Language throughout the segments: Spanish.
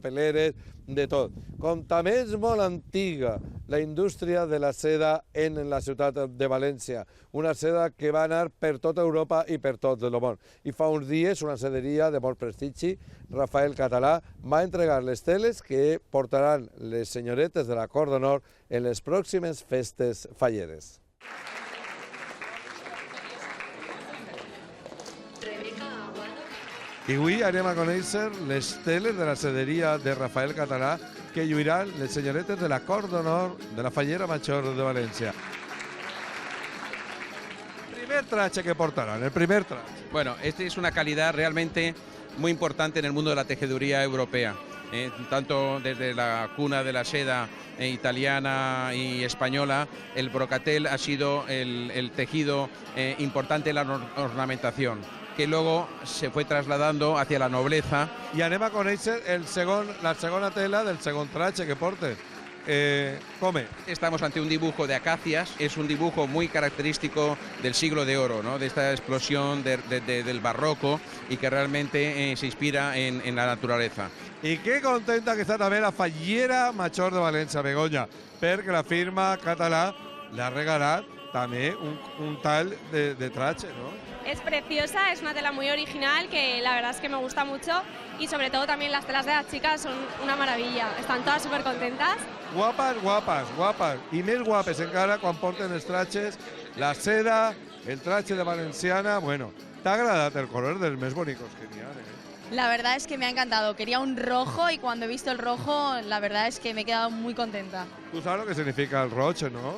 papeleres, de tot. Com també és molt antiga la indústria de la seda en la ciutat de València, una seda que va anar per tota Europa i per tot el món. I fa uns dies una sederia de molt prestigi, Rafael Català, va entregar les teles que portaran les senyoretes de la Cort d'Honor en les pròximes festes falleres. I avui anem a conèixer les teles de la sederia de Rafael Català que lluiran les senyoretes de la Cort d'Honor de la Fallera Major de València. El primer traje que portarán, el primer traje. Bueno, este es una calidad realmente muy importante en el mundo de la tejeduría europea. Tanto desde la cuna de la seda italiana y española, el brocatel ha sido el tejido importante en la ornamentación, que luego se fue trasladando hacia la nobleza. I anem a conèixer la segona tela del segon traje que porten. ¿Cómo es? Estamos ante un dibujo de acacias, es un dibujo muy característico del siglo de oro, ¿no? De esta explosión del barroco y que realmente se inspira en la naturaleza. I que contenta que està també la Fallera Major de València, Begoña, perquè la firma Català le ha regalat també un tall de traje, ¿no? Es preciosa, es una tela muy original que la verdad es que me gusta mucho y sobre todo también las telas de las chicas son una maravilla, están todas súper contentas. Guapas, guapas, guapas, i més guapes encara quan porten els trajes, la seda, el traje de valenciana. Bueno, t'ha agradat el color dels més bonicos que n'hi ha, La verdad es que me ha encantado, quería un rojo y cuando he visto el rojo, la verdad es que me he quedado muy contenta. Tú sabes lo que significa el roche, ¿no?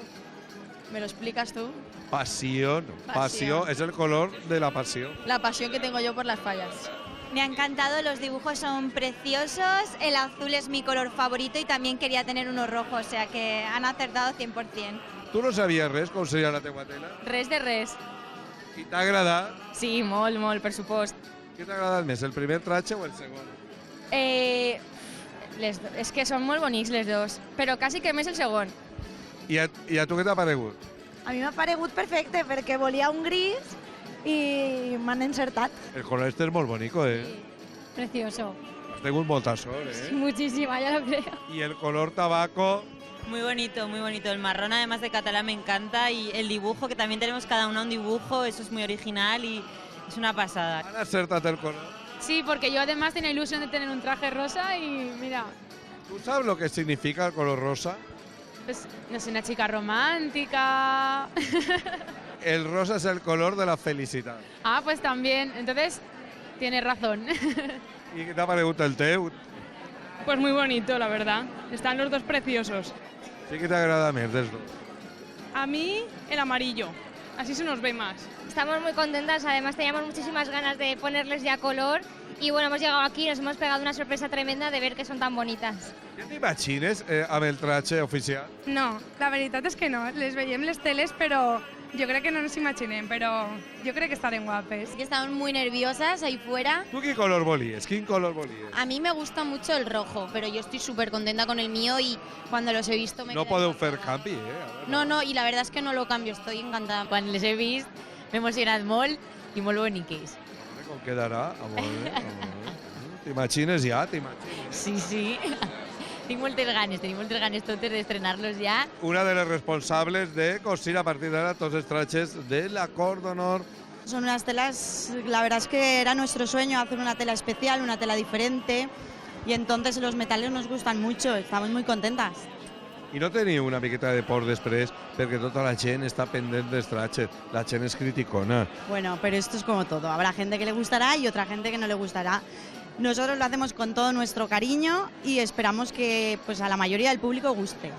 ¿Me lo explicas tú? Pasión, pasión, es el color de la pasión. La pasión que tengo yo por las fallas. Me ha encantado, los dibujos son preciosos, el azul es mi color favorito y también quería tener uno rojo, o sea que han acertado 100%. Tu no sabies res com seria la teua tela? Res de res. I t'ha agradat? Sí, molt, per supost. Què t'ha agradat més, el primer traje o el segon? És que són molt bonics les dos, però quasi que més el segon. I a tu què t'ha paregut? A mi m'ha paregut perfecte perquè volia un gris i m'han encertat. El color este és molt bonico, Precioso. Has tingut molta sort, Muchísima, ya lo creo. I el color tabaco. Muy bonito, muy bonito. El marrón, además de Catalá, me encanta. Y el dibujo, que también tenemos cada una un dibujo, eso es muy original y es una pasada. Han acertat el color. Sí, porque yo además tenía ilusión de tener un traje rosa y mira, ¿Tú sabes lo que significa el color rosa? pues no sé, una chica romántica. El rosa es el color de la felicidad. Ah, pues también, entonces tienes razón. I què t'ha paregut el teu? Pues muy bonito, la verdad. Están los dos preciosos. Sí que t'agrada més dels dos. A mí el amarillo, así se nos ve más. Estamos muy contentas, además teníamos muchísimas ganas de ponerles ya color y bueno, hemos llegado aquí y nos hemos pegado una sorpresa tremenda de ver que son tan bonitas. Ja t'imagines amb el traje oficial? No, la veritat és que no. Les veiem les teles, però jo crec que no ens imaginem, però jo crec que estarem guapes. Que estamos muy nerviosas ahí fuera. Tu quin color volies? Quin color volies? A mí me gusta mucho el rojo, pero yo estoy súper contenta con el mío y cuando los he visto me No quedé podeu encantada. fer canvi, No, y la verdad es que no lo cambio, estoy encantada. Quan les he vist, m'he emocionat molt i molt boniques. Com quedarà? T'imagines ja? T'imagines? Sí. Tenim moltes ganes totes d'estrenar-los ja. Una de les responsables de cosir a partir d'ara tots els trajes de la Cort d'Honor. Son unas telas, la verdad es que era nuestro sueño hacer una tela especial, una tela diferente y entonces los metales nos gustan mucho, estamos muy contentas. I no teniu una miqueta de por després perquè tota la gent està pendent dels trajes. La gent és criticona. Bueno, pero esto es como todo, habrá gente que le gustará y otra gente que no le gustará. Nosotros lo hacemos con todo nuestro cariño y esperamos que pues, a la mayoría del público guste.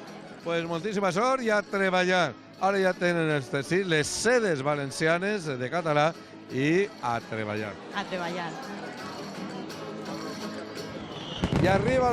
Pues moltíssima sort i a treballar. Ara ja tenen els teixits, les sedes valencianes de Català i a treballar. A treballar. I arriba